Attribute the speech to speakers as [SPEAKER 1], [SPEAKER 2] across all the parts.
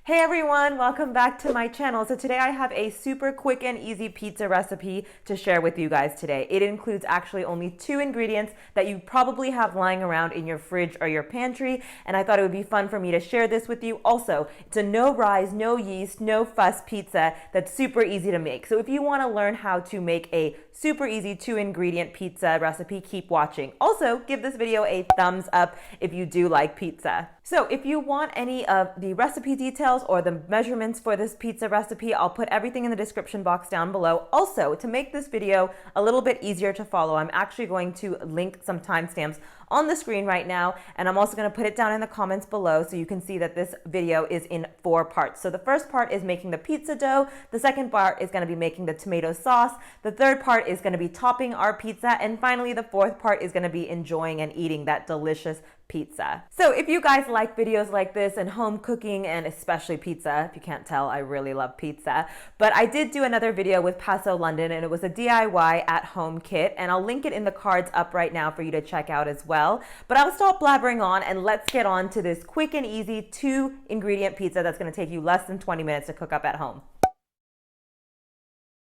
[SPEAKER 1] Hey everyone, welcome back to my channel. So today I have a super quick and easy pizza recipe to share with you guys today. It includes actually only 2 ingredients that you probably have lying around in your fridge or your pantry, and I thought it would be fun for me to share this with you. Also, it's a no rise, no yeast, no fuss pizza that's super easy to make. So if you want to learn how to make a super easy 2 ingredient pizza recipe, keep watching. Also, give this video a thumbs up if you do like pizza. So if you want any of the recipe details or the measurements for this pizza recipe, I'll put everything in the description box down below. Also, to make this video a little bit easier to follow, I'm actually going to link some timestamps on the screen right now, and I'm also going to put it down in the comments below so you can see that this video is in 4 parts. So the first part is making the pizza dough, the second part is going to be making the tomato sauce, the third part is going to be topping our pizza, and finally the fourth part is going to be enjoying and eating that delicious pizza. So if you guys like videos like this and home cooking, and especially pizza, if you can't tell, I really love pizza, but I did do another video with Paso London, and it was a DIY at home kit, and I'll link it in the cards up right now for you to check out as well. But I'll stop blabbering on and let's get on to this quick and easy 2 ingredient pizza that's going to take you less than 20 minutes to cook up at home.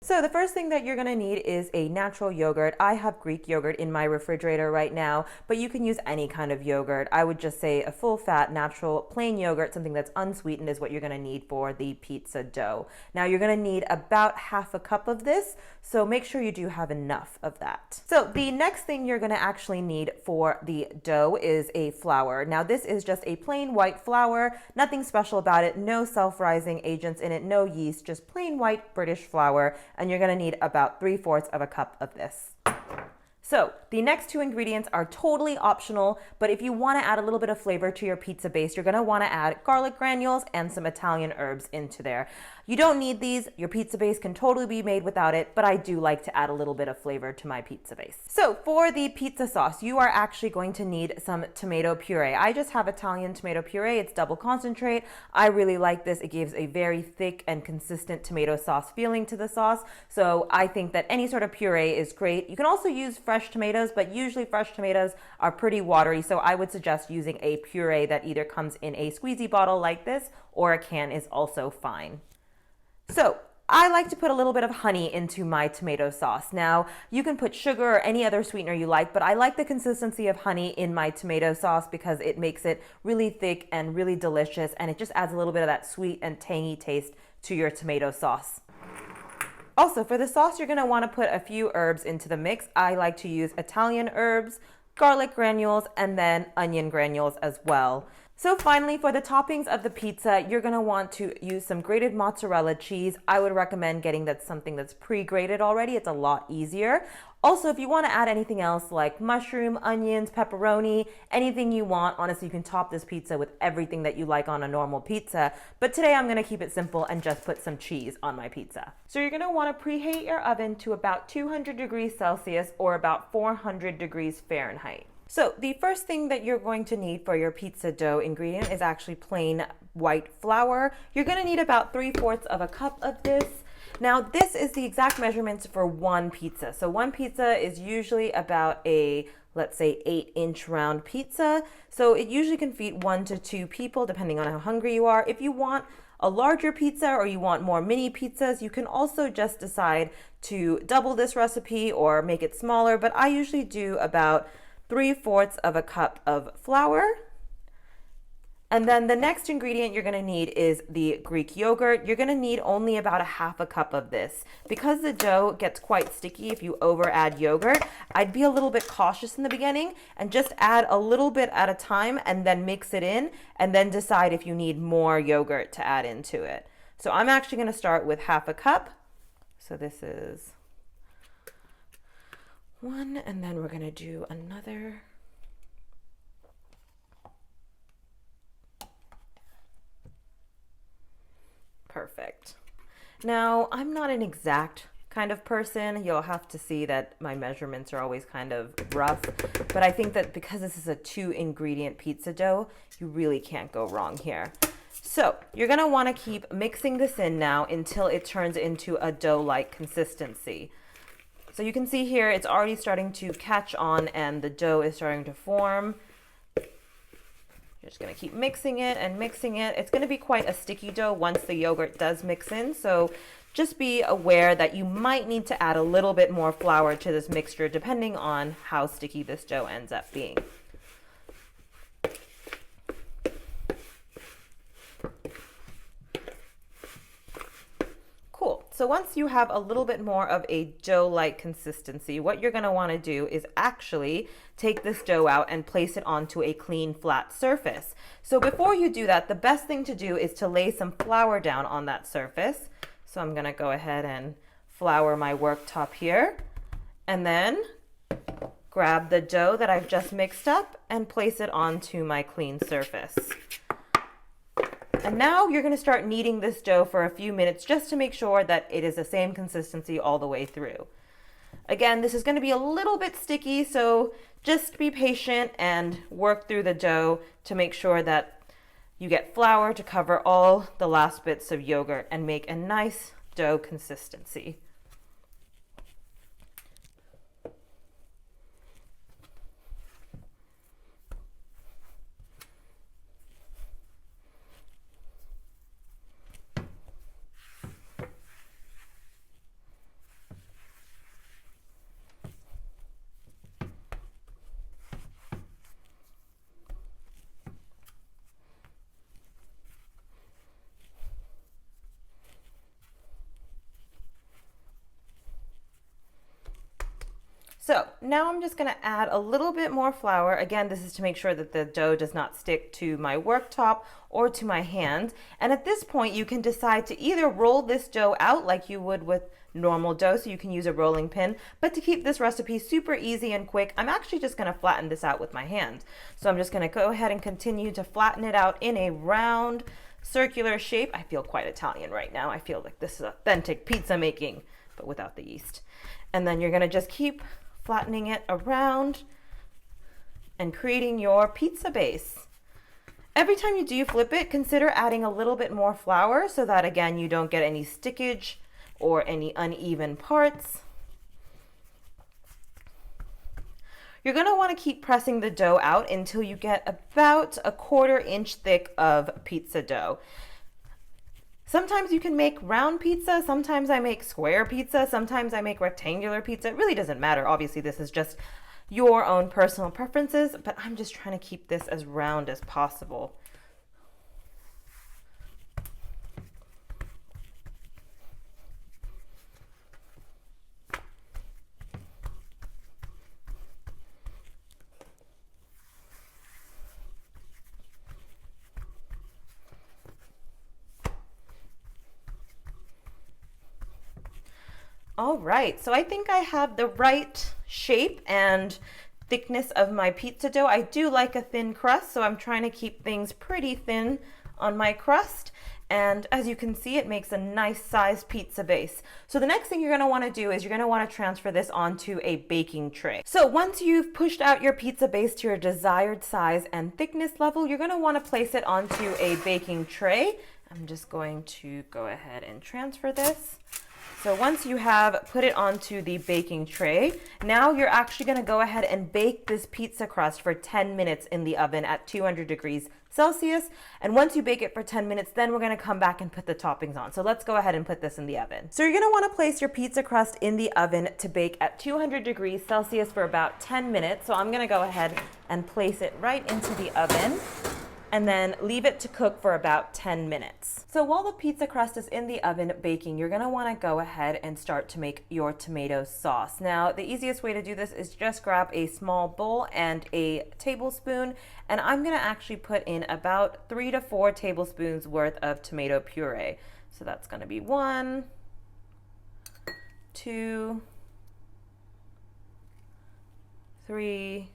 [SPEAKER 1] So the first thing that you're going to need is a natural yogurt. I have Greek yogurt in my refrigerator right now, but you can use any kind of yogurt. I would just say a full fat, natural, plain yogurt, something that's unsweetened, is what you're going to need for the pizza dough. Now you're going to need about half a cup of this, so make sure you do have enough of that. So the next thing you're going to actually need for the dough is a flour. Now this is just a plain white flour, nothing special about it, no self-rising agents in it, no yeast, just plain white British flour. And you're going to need about 3/4 of a cup of this. So the next 2 ingredients are totally optional, but if you want to add a little bit of flavor to your pizza base, you're going to want to add garlic granules and some Italian herbs into there. You don't need these. Your pizza base can totally be made without it, but I do like to add a little bit of flavor to my pizza base. So for the pizza sauce, you are actually going to need some tomato puree. I just have Italian tomato puree. It's double concentrate. I really like this. It gives a very thick and consistent tomato sauce feeling to the sauce. So I think that any sort of puree is great. You can also use fresh tomatoes, but usually fresh tomatoes are pretty watery, so I would suggest using a puree that either comes in a squeezy bottle like this, or a can is also fine. So I like to put a little bit of honey into my tomato sauce. Now, you can put sugar or any other sweetener you like, but I like the consistency of honey in my tomato sauce because it makes it really thick and really delicious, and it just adds a little bit of that sweet and tangy taste to your tomato sauce. Also, for the sauce, you're going to want to put a few herbs into the mix. I like to use Italian herbs, garlic granules, and then onion granules as well. So finally, for the toppings of the pizza, you're going to want to use some grated mozzarella cheese. I would recommend getting something that's pre-grated already. It's a lot easier. Also, if you want to add anything else like mushroom, onions, pepperoni, anything you want, honestly, you can top this pizza with everything that you like on a normal pizza. But today I'm going to keep it simple and just put some cheese on my pizza. So you're going to want to preheat your oven to about 200 degrees Celsius or about 400 degrees Fahrenheit. So the first thing that you're going to need for your pizza dough ingredient is actually plain white flour. You're going to need about 3/4 of a cup of this. Now this is the exact measurements for 1 pizza. So 1 pizza is usually about a, let's say, 8-inch round pizza. So it usually can feed 1 to 2 people depending on how hungry you are. If you want a larger pizza or you want more mini pizzas, you can also just decide to double this recipe or make it smaller, but I usually do about 3/4 of a cup of flour. And then the next ingredient you're going to need is the Greek yogurt. You're going to need only about a half a cup of this. Because the dough gets quite sticky if you over add yogurt, I'd be a little bit cautious in the beginning and just add a little bit at a time and then mix it in and then decide if you need more yogurt to add into it. So I'm actually going to start with half a cup. So this is 1, and then we're going to do another. Perfect. Now, I'm not an exact kind of person. You'll have to see that my measurements are always kind of rough, but I think that because this is a 2 ingredient pizza dough, you really can't go wrong here. So you're going to want to keep mixing this in now until it turns into a dough-like consistency. So you can see here it's already starting to catch on and the dough is starting to form. Just going to keep mixing it and mixing it. It's going to be quite a sticky dough once the yogurt does mix in, so just be aware that you might need to add a little bit more flour to this mixture depending on how sticky this dough ends up being. Cool. So once you have a little bit more of a dough-like consistency, what you're going to want to do is actually take this dough out and place it onto a clean, flat surface. So before you do that, the best thing to do is to lay some flour down on that surface. So I'm going to go ahead and flour my worktop here, and then grab the dough that I've just mixed up and place it onto my clean surface. And now you're going to start kneading this dough for a few minutes just to make sure that it is the same consistency all the way through. Again, this is going to be a little bit sticky, so just be patient and work through the dough to make sure that you get flour to cover all the last bits of yogurt and make a nice dough consistency. So now I'm just going to add a little bit more flour. Again, this is to make sure that the dough does not stick to my worktop or to my hand. And at this point, you can decide to either roll this dough out like you would with normal dough, so you can use a rolling pin. But to keep this recipe super easy and quick, I'm actually just going to flatten this out with my hand. So I'm just going to go ahead and continue to flatten it out in a round circular shape. I feel quite Italian right now. I feel like this is authentic pizza making, but without the yeast. And then you're going to just keep flattening it around and creating your pizza base. Every time you do flip it, consider adding a little bit more flour so that, again, you don't get any stickage or any uneven parts. You're going to want to keep pressing the dough out until you get about a 1/4 inch thick of pizza dough. Sometimes you can make round pizza, sometimes I make square pizza, sometimes I make rectangular pizza. It really doesn't matter. Obviously, this is just your own personal preferences, but I'm just trying to keep this as round as possible. All right, so I think I have the right shape and thickness of my pizza dough. I do like a thin crust, so I'm trying to keep things pretty thin on my crust. And as you can see, it makes a nice sized pizza base. So the next thing you're gonna wanna do is you're gonna wanna transfer this onto a baking tray. So once you've pushed out your pizza base to your desired size and thickness level, you're gonna wanna place it onto a baking tray. I'm just going to go ahead and transfer this. So once you have put it onto the baking tray, now you're actually going to go ahead and bake this pizza crust for 10 minutes in the oven at 200 degrees Celsius. And once you bake it for 10 minutes, then we're going to come back and put the toppings on. So let's go ahead and put this in the oven. So you're going to want to place your pizza crust in the oven to bake at 200 degrees Celsius for about 10 minutes. So I'm going to go ahead and place it right into the oven and then leave it to cook for about 10 minutes. So while the pizza crust is in the oven baking, you're gonna wanna go ahead and start to make your tomato sauce. Now, the easiest way to do this is just grab a small bowl and a tablespoon, and I'm gonna actually put in about 3 to 4 tablespoons worth of tomato puree. So that's gonna be 1, 2, 3,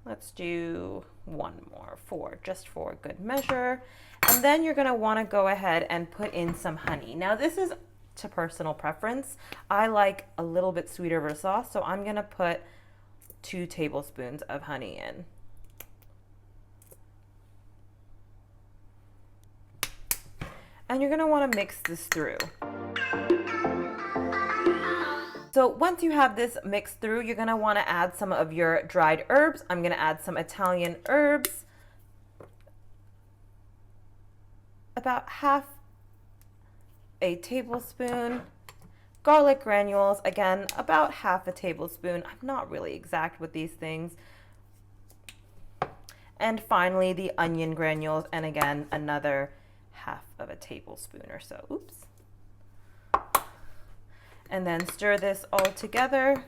[SPEAKER 1] let's do 1 more, 4, just for good measure. And then you're gonna wanna go ahead and put in some honey. Now this is to personal preference. I like a little bit sweeter of a sauce, so I'm gonna put 2 tablespoons of honey in. And you're gonna wanna mix this through. So once you have this mixed through, you're gonna wanna add some of your dried herbs. I'm gonna add some Italian herbs, about half a tablespoon. Garlic granules, again, about half a tablespoon. I'm not really exact with these things. And finally, the onion granules, and again, another half of a tablespoon or so. Oops. And then stir this all together.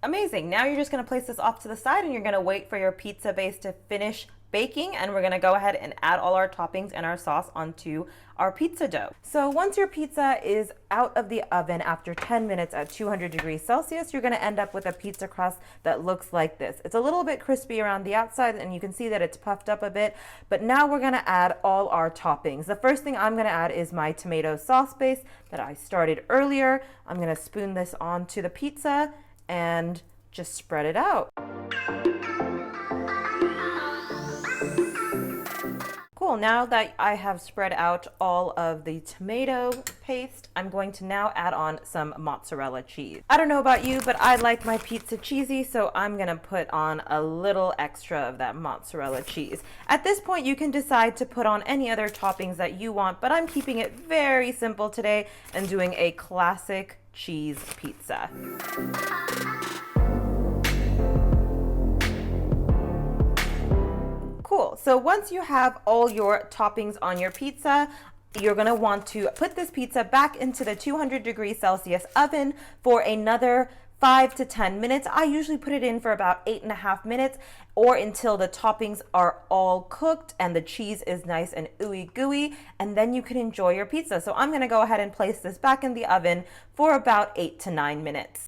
[SPEAKER 1] Amazing. Now you're just going to place this off to the side and you're going to wait for your pizza base to finish baking, and we're going to go ahead and add all our toppings and our sauce onto our pizza dough. So once your pizza is out of the oven after 10 minutes at 200 degrees Celsius, you're going to end up with a pizza crust that looks like this. It's a little bit crispy around the outside and you can see that it's puffed up a bit, but now we're going to add all our toppings. The first thing I'm going to add is my tomato sauce base that I started earlier. I'm going to spoon this onto the pizza and just spread it out. Cool, now that I have spread out all of the tomato paste, I'm going to now add on some mozzarella cheese. I don't know about you, but I like my pizza cheesy, so I'm gonna put on a little extra of that mozzarella cheese. At this point, you can decide to put on any other toppings that you want, but I'm keeping it very simple today and doing a classic cheese pizza. Cool, so once you have all your toppings on your pizza, you're gonna want to put this pizza back into the 200 degrees Celsius oven for another 5 to 10 minutes. I usually put it in for about 8.5 minutes or until the toppings are all cooked and the cheese is nice and ooey gooey, and then you can enjoy your pizza. So I'm gonna go ahead and place this back in the oven for about 8 to 9 minutes.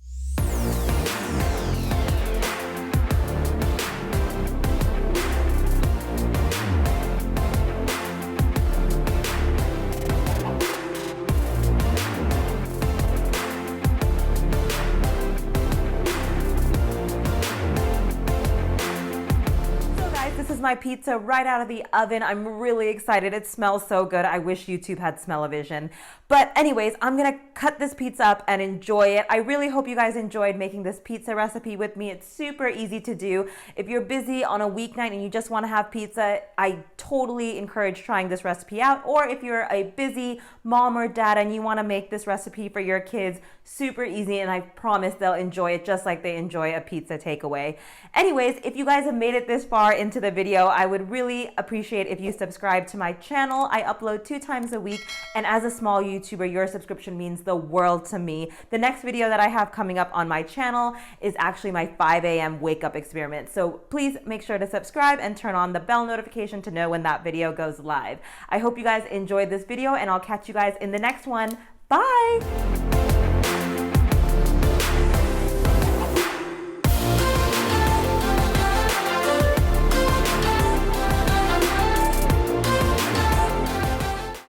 [SPEAKER 1] My pizza right out of the oven. I'm really excited. It smells so good. I wish YouTube had smell-o-vision. But anyways, I'm gonna cut this pizza up and enjoy it. I really hope you guys enjoyed making this pizza recipe with me. It's super easy to do. If you're busy on a weeknight and you just wanna have pizza, I totally encourage trying this recipe out. Or if you're a busy mom or dad and you wanna make this recipe for your kids, super easy, and I promise they'll enjoy it just like they enjoy a pizza takeaway. Anyways, if you guys have made it this far into the video, I would really appreciate if you subscribe to my channel. I upload 2 times a week, and as a small YouTuber, your subscription means the world to me. The next video that I have coming up on my channel is actually my 5 a.m. wake up experiment. So please make sure to subscribe and turn on the bell notification to know when that video goes live. I hope you guys enjoyed this video, and I'll catch you guys in the next one. Bye!